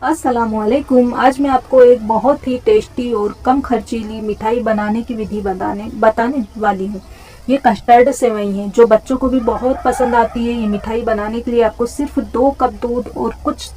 अस्सलामुअलैकुम। आज मैं आपको एक बहुत ही टेस्टी और कम खर्चीली मिठाई बनाने की विधि बताने वाली हूँ। ये कस्टर्ड सेवई है जो बच्चों को भी बहुत पसंद आती है। ये मिठाई बनाने के लिए आपको सिर्फ 2 कप दूध और कुछ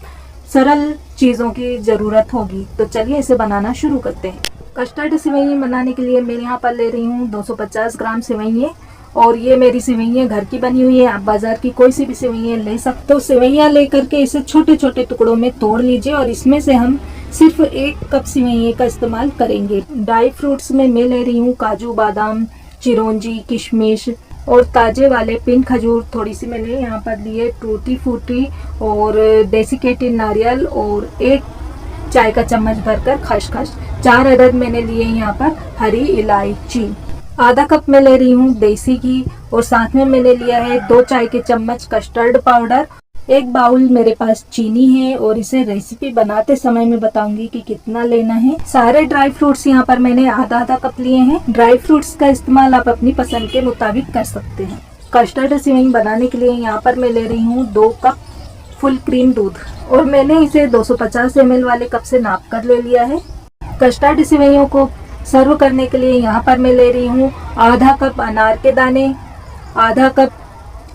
सरल चीज़ों की ज़रूरत होगी। तो चलिए इसे बनाना शुरू करते हैं। कस्टर्ड सेवई बनाने के लिए मैं यहाँ पर ले रही हूँ 250 ग्राम सेवइयाँ और ये मेरी सेवइयाँ घर की बनी हुई है। आप बाजार की कोई सी भी सेवइयाँ ले सकते हो। सेवइयाँ लेकर के इसे छोटे छोटे टुकड़ों में तोड़ लीजिए और इसमें से हम सिर्फ 1 कप सेवइयाँ का इस्तेमाल करेंगे। ड्राई फ्रूट्स में मैं ले रही हूँ काजू बादाम, चिरौंजी, किशमिश और ताजे वाले पिन खजूर थोड़ी सी मैंने यहाँ पर लिए, टूटी फूटी और डेसिकेटेड नारियल और 1 चाय का चम्मच भरकर खसखस। 4 अदद मैंने लिए यहाँ पर हरी इलायची। आधा कप मैं ले रही हूँ देसी घी और साथ में मैंने लिया है 2 चाय के चम्मच कस्टर्ड पाउडर। 1 बाउल मेरे पास चीनी है और इसे रेसिपी बनाते समय मैं बताऊंगी कि कितना लेना है। सारे ड्राई फ्रूट्स यहाँ पर मैंने आधा आधा कप लिए हैं। ड्राई फ्रूट्स का इस्तेमाल आप अपनी पसंद के मुताबिक कर सकते हैं। कस्टर्ड सेवई बनाने के लिए यहाँ पर मैं ले रही हूँ 2 कप फुल क्रीम दूध और मैंने इसे 250 ml वाले कप से नाप कर ले लिया है। कस्टर्ड सेवइयों को सर्व करने के लिए यहाँ पर मैं ले रही हूँ आधा कप अनार के दाने, आधा कप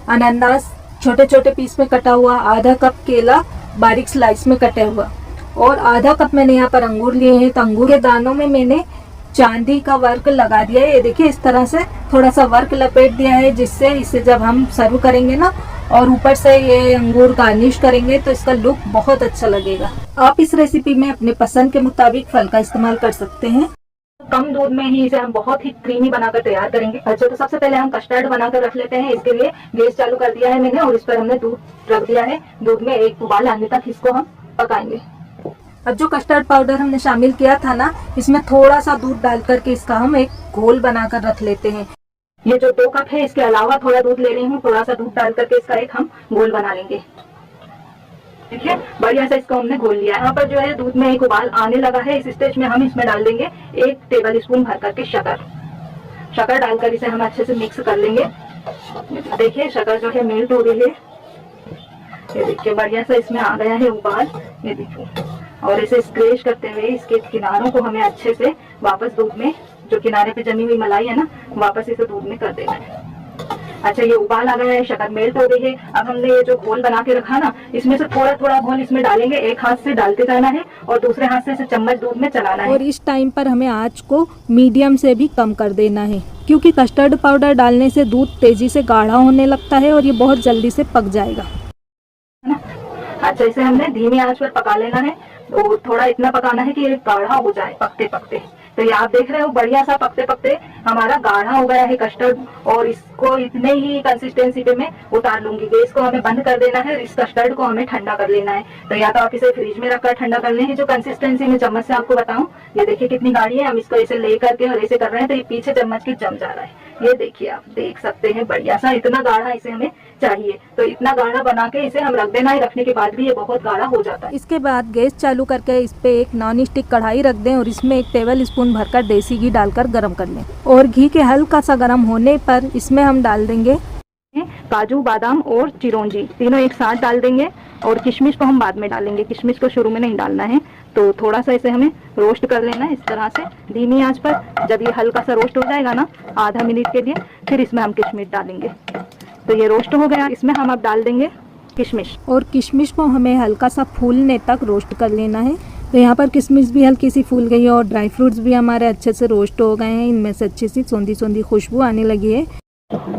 अनानास छोटे छोटे पीस में कटा हुआ, आधा कप केला बारीक स्लाइस में कटा हुआ और आधा कप मैंने यहाँ पर अंगूर लिए हैं। तो अंगूर के दानों में मैंने चांदी का वर्क लगा दिया है। ये देखिए इस तरह से थोड़ा सा वर्क लपेट दिया है, जिससे इसे जब हम सर्व करेंगे ना और ऊपर से ये अंगूर गार्निश करेंगे तो इसका लुक बहुत अच्छा लगेगा। आप इस रेसिपी में अपने पसंद के मुताबिक फल का इस्तेमाल कर सकते हैं। कम दूध में ही इसे हम बहुत ही क्रीमी बनाकर तैयार करेंगे। अच्छा, तो सबसे पहले हम कस्टर्ड बनाकर रख लेते हैं। इसके लिए गैस चालू कर दिया है मैंने और इस पर हमने दूध रख दिया है। दूध में 1 उबाल आने तक इसको हम पकाएंगे। अब जो कस्टर्ड पाउडर हमने शामिल किया था ना, इसमें थोड़ा सा दूध डाल करके इसका हम एक घोल बनाकर रख लेते हैं। ये जो 2 कप है इसके अलावा थोड़ा दूध ले रही हूँ, थोड़ा सा दूध डाल करके इसका एक हम घोल बना लेंगे। देखिए बढ़िया से इसको हमने घोल लिया है। यहाँ पर जो है दूध में एक उबाल आने लगा है। इस स्टेज में हम इसमें डाल देंगे 1 टेबल स्पून भर करके शक्कर डालकर इसे हम अच्छे से मिक्स कर लेंगे। देखिए शक्कर जो है मेल्ट हो रही है। ये देखिए बढ़िया से इसमें आ गया है उबाल। ये देखिए और इसे स्क्रैच करते हुए इसके किनारों को हमें अच्छे से वापस दूध में, जो किनारे पे जमी हुई मलाई है ना, वापस इसे दूध में कर देना है। अच्छा, ये उबाल आ गया है, शक्कर मेल्ट हो गई है। अब हमने ये जो घोल बना के रखा ना, इसमें से थोड़ा थोड़ा घोल इसमें डालेंगे। एक हाथ से डालते जाना है और दूसरे हाथ से इसे चम्मच दूध में चलाना है। और इस टाइम पर हमें आंच को मीडियम से भी कम कर देना है, क्योंकि कस्टर्ड पाउडर डालने से दूध तेजी से गाढ़ा होने लगता है और ये बहुत जल्दी से पक जाएगा। अच्छा, इसे हमने धीमी आंच पर पका लेना है। तो थोड़ा इतना पकाना है कि ये गाढ़ा हो जाए पकते पकते। तो ये आप देख रहे हो बढ़िया सा पकते पकते हमारा गाढ़ा हो गया है कस्टर्ड और इसको इतने ही कंसिस्टेंसी पे मैं उतार लूंगी। गैस को हमें बंद कर देना है। इस कस्टर्ड को हमें ठंडा कर लेना है। तो या तो आप इसे फ्रिज में रखकर ठंडा कर लें। जो कंसिस्टेंसी में चम्मच से आपको बताऊं, ये देखिए कितनी गाढ़ी है। हम इसको ऐसे ले करके और ऐसे कर रहे हैं तो ये पीछे चम्मच की जम जा रहा है। ये देखिए आप देख सकते हैं बढ़िया सा इतना गाढ़ा इसे हमें चाहिए। तो इतना गाढ़ा बना के इसे हम रख देना है। रखने के बाद भी ये बहुत गाढ़ा हो जाता है। इसके बाद गैस चालू करके इस पे एक नॉन स्टिक कढ़ाई रख दें और इसमें 1 टेबल स्पून भरकर देसी घी डालकर गरम कर लें। और घी के हल्का सा गरम होने पर इसमें हम डाल देंगे काजू बादाम और चिरौंजी, तीनों एक साथ डाल देंगे। और किशमिश को हम बाद में डालेंगे, किशमिश को शुरू में नहीं डालना है। तो थोड़ा सा इसे हमें रोस्ट कर लेना है इस तरह से धीमी आंच पर। जब ये हल्का सा रोस्ट हो जाएगा ना आधा मिनट के लिए, फिर इसमें हम किशमिश डालेंगे। तो ये रोस्ट हो गया, इसमें हम अब डाल देंगे किशमिश। और किशमिश को हमें हल्का सा फूलने तक रोस्ट कर लेना है। तो यहाँ पर किशमिश भी हल्की सी फूल गई है और ड्राई फ्रूट्स भी हमारे अच्छे से रोस्ट हो गए हैं। इनमें से अच्छी सी सौंधी सौंधी खुशबू आने लगी है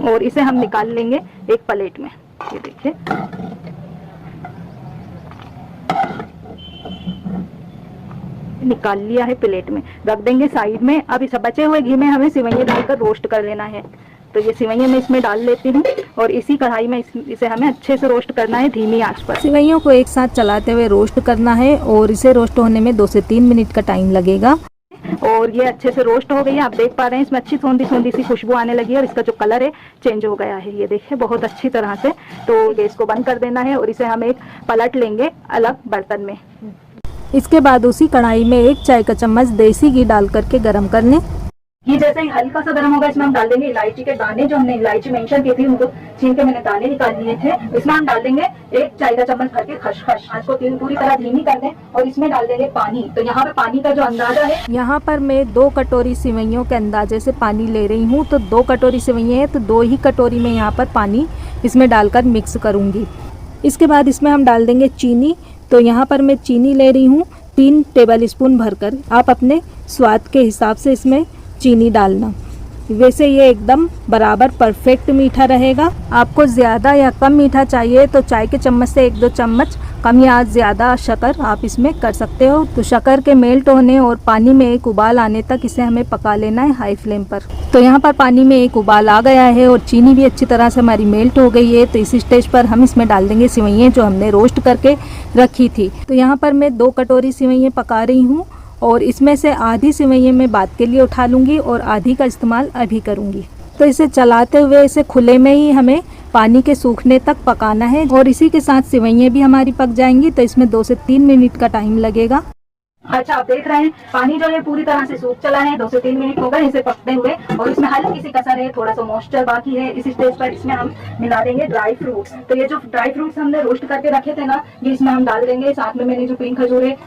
और इसे हम निकाल लेंगे एक प्लेट में। ये देखिए निकाल लिया है, प्लेट में रख देंगे साइड में। अब इस बचे हुए घी में हमें सेवइयां डालकर रोस्ट कर लेना है। तो ये सेवइयां मैं इसमें डाल लेती हूँ और इसी कढ़ाई में इसे हमें अच्छे से रोस्ट करना है धीमी आंच पर। सेवइयों को एक साथ चलाते हुए रोस्ट करना है और इसे रोस्ट होने में 2 से 3 मिनट का टाइम लगेगा। और ये अच्छे से रोस्ट हो गई है। आप देख पा रहे हैं इसमें अच्छी सौंधी सौंधी सी खुशबू आने लगी है और इसका जो कलर है चेंज हो गया है। ये देखिए बहुत अच्छी तरह से। तो गैस को बंद कर देना है और इसे हम एक पलट लेंगे अलग बर्तन में। इसके बाद उसी कढ़ाई में 1 चाय का चम्मच देसी घी डाल करके गरम कर लें। ये जैसे ही हल्का सा गर्म होगा, इसमें हम डाल देंगे इलायची के दाने। जो हमने इलायची मेंशन की थी उनको छीन के मैंने दाने निकाल लिए थे। इसमें हम डाल देंगे 1 चाय का चम्मच भर के खसखस। आंच को पूरी तरह धीमी कर दें और इसमें डाल देंगे पानी। तो यहाँ पे पानी का जो अंदाजा है, यहाँ पर मैं 2 कटोरी सिवैयों के अंदाजे से पानी ले रही हूँ। तो 2 कटोरी सिवैयाँ है तो 2 ही कटोरी में यहाँ पर पानी इसमें डालकर मिक्स करूँगी। इसके बाद इसमें हम डाल देंगे चीनी। तो यहाँ पर मैं चीनी ले रही हूँ 3 टेबल स्पून भरकर। आप अपने स्वाद के हिसाब से इसमें चीनी डालना। वैसे ये एकदम बराबर परफेक्ट मीठा रहेगा। आपको ज़्यादा या कम मीठा चाहिए तो चाय के चम्मच से 1-2 चम्मच कम या ज़्यादा शक्कर आप इसमें कर सकते हो। तो शक्कर के मेल्ट होने और पानी में एक उबाल आने तक इसे हमें पका लेना है हाई फ्लेम पर। तो यहाँ पर पानी में एक उबाल आ गया है और चीनी भी अच्छी तरह से हमारी मेल्ट हो गई है। तो इस स्टेज पर हम इसमें डाल देंगे सिवैयाँ जो हमने रोस्ट करके रखी थी। तो यहाँ पर मैं 2 कटोरी सिवैयाँ पका रही हूँ और इसमें से आधी सिवैयाँ मैं बाद के लिए उठा लूँगी और आधी का इस्तेमाल अभी करूँगी। तो इसे चलाते हुए इसे खुले में ही हमें पानी के सूखने तक पकाना है और इसी के साथ सिवैयाँ भी हमारी पक जाएंगी। तो इसमें 2 से 3 मिनट का टाइम लगेगा। अच्छा, आप देख रहे हैं पानी जो है पूरी तरह से सूख चला है। 2 से 3 मिनट हो गए इसे पकते हुए और इसमें हल्की सी कसर है, थोड़ा सा मॉइस्चर बाकी है। इस स्टेज पर इसमें हम मिला देंगे ड्राई फ्रूट्स। तो ये जो ड्राई फ्रूट्स हमने रोस्ट करके रखे थे ना, ये इसमें हम डाल देंगे। साथ में मैंने जो पिंक खजूर है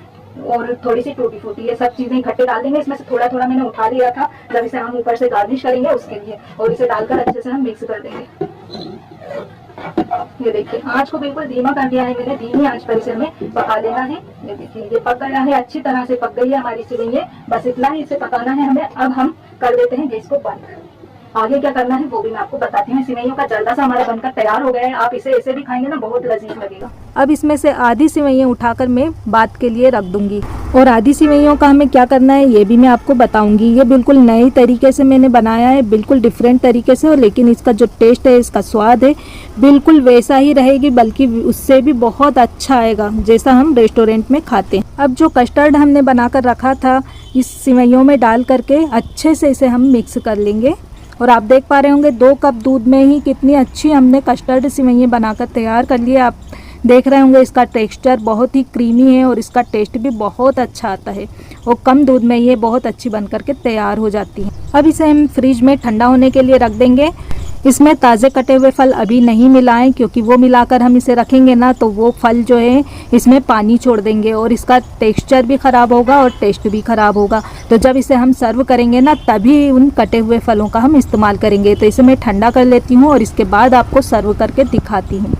और थोड़ी सी टूटी फूटी, ये सब चीजें इकट्ठे डाल देंगे। इसमें से थोड़ा थोड़ा मैंने उठा लिया था जब इसे हम ऊपर से गार्निश करेंगे उसके लिए, और इसे डालकर अच्छे से हम मिक्स कर देंगे। ये देखिए आंच को बिल्कुल धीमा कर दिया है मैंने, धीमी आंच पर इसे हमें पका लेना है। ये देखिए ये पक गया है, अच्छी तरह से पक गई है हमारी सिवैयाँ। बस इतना ही इसे पकाना है हमें। अब हम कर देते हैं गैस को बंद। आगे क्या करना है वो भी मैं आपको बताती हूँ। सिवैयों का जल्दा सा हमारा बनकर तैयार हो गया है। आप इसे ऐसे भी खाएंगे ना, बहुत लजीज लगेगा। अब इसमें से आधी सिवैयाँ उठाकर मैं बाद के लिए रख दूंगी और आधी सिवैयों का हमें क्या करना है ये भी मैं आपको बताऊंगी। ये बिल्कुल नए तरीके से मैंने बनाया है, बिल्कुल डिफरेंट तरीके से, और लेकिन इसका जो टेस्ट है, इसका स्वाद है बिल्कुल वैसा ही रहेगी, बल्कि उससे भी बहुत अच्छा आएगा जैसा हम रेस्टोरेंट में खाते हैं। अब जो कस्टर्ड हमने बनाकर रखा था इस सिवैयों में डाल करके अच्छे से इसे हम मिक्स कर लेंगे। और आप देख पा रहे होंगे 2 कप दूध में ही कितनी अच्छी हमने कस्टर्ड सिवैयाँ बनाकर तैयार कर लिए। आप देख रहे होंगे इसका टेक्सचर बहुत ही क्रीमी है और इसका टेस्ट भी बहुत अच्छा आता है और कम दूध में ये बहुत अच्छी बन करके तैयार हो जाती है। अब इसे हम फ्रिज में ठंडा होने के लिए रख देंगे। इसमें ताज़े कटे हुए फल अभी नहीं मिलाएं, क्योंकि वो मिलाकर हम इसे रखेंगे ना तो वो फल जो है इसमें पानी छोड़ देंगे और इसका टेक्सचर भी ख़राब होगा और टेस्ट भी ख़राब होगा। तो जब इसे हम सर्व करेंगे ना तभी उन कटे हुए फलों का हम इस्तेमाल करेंगे। तो इसे मैं ठंडा कर लेती हूँ और इसके बाद आपको सर्व करके दिखाती हूँ।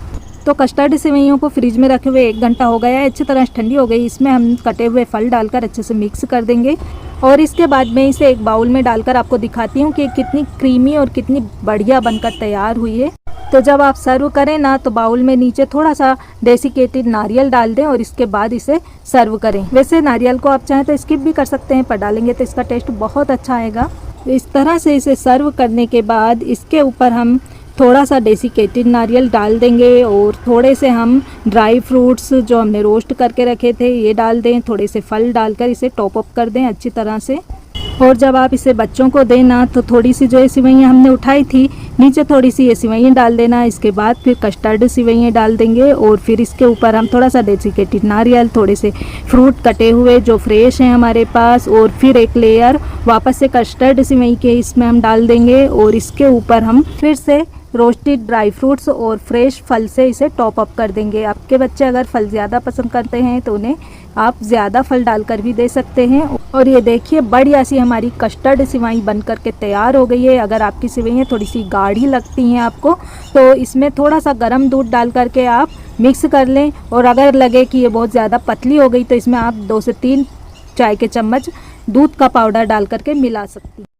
तो कस्टर्ड सिवैयों को फ्रिज में रखे हुए 1 घंटा हो गया है, अच्छी तरह ठंडी हो गई। इसमें हम कटे हुए फल डालकर अच्छे से मिक्स कर देंगे और इसके बाद मैं इसे एक बाउल में डालकर आपको दिखाती हूँ कि कितनी क्रीमी और कितनी बढ़िया बनकर तैयार हुई है। तो जब आप सर्व करें ना तो बाउल में नीचे थोड़ा सा डेसिकेटेड नारियल डाल दें और इसके बाद इसे सर्व करें। वैसे नारियल को आप चाहें तो स्किप भी कर सकते हैं, पर डालेंगे तो इसका टेस्ट बहुत अच्छा आएगा। इस तरह से इसे सर्व करने के बाद इसके ऊपर हम थोड़ा सा डेसिकेटेड नारियल डाल देंगे और थोड़े से हम ड्राई फ्रूट्स जो हमने रोस्ट करके रखे थे ये डाल दें। थोड़े से फल डालकर इसे टॉप अप कर दें अच्छी तरह से। और जब आप इसे बच्चों को दें ना तो थोड़ी सी जो ये सिवैयाँ हमने उठाई थी नीचे थोड़ी सी ये सिवैयाँ डाल देना। इसके बाद फिर कस्टर्ड सिवैयाँ डाल देंगे और फिर इसके ऊपर हम थोड़ा सा डेसिकेटेड नारियल, थोड़े से फ्रूट कटे हुए जो फ्रेश हैं हमारे पास, और फिर एक लेयर वापस से कस्टर्ड सिवैयाँ के इसमें हम डाल देंगे और इसके ऊपर हम फिर से रोस्टेड ड्राई फ्रूट्स और फ्रेश फल से इसे टॉप अप कर देंगे। आपके बच्चे अगर फल ज़्यादा पसंद करते हैं तो उन्हें आप ज़्यादा फल डालकर भी दे सकते हैं। और ये देखिए बढ़िया सी हमारी कस्टर्ड सिवई बन करके तैयार हो गई है। अगर आपकी सिवैयाँ थोड़ी सी गाढ़ी लगती हैं आपको तो इसमें थोड़ा सा गर्म दूध डाल करके आप मिक्स कर लें, और अगर लगे कि ये बहुत ज़्यादा पतली हो गई तो इसमें आप 2 से 3 चाय के चम्मच दूध का पाउडर डाल करके मिला सकती हैं।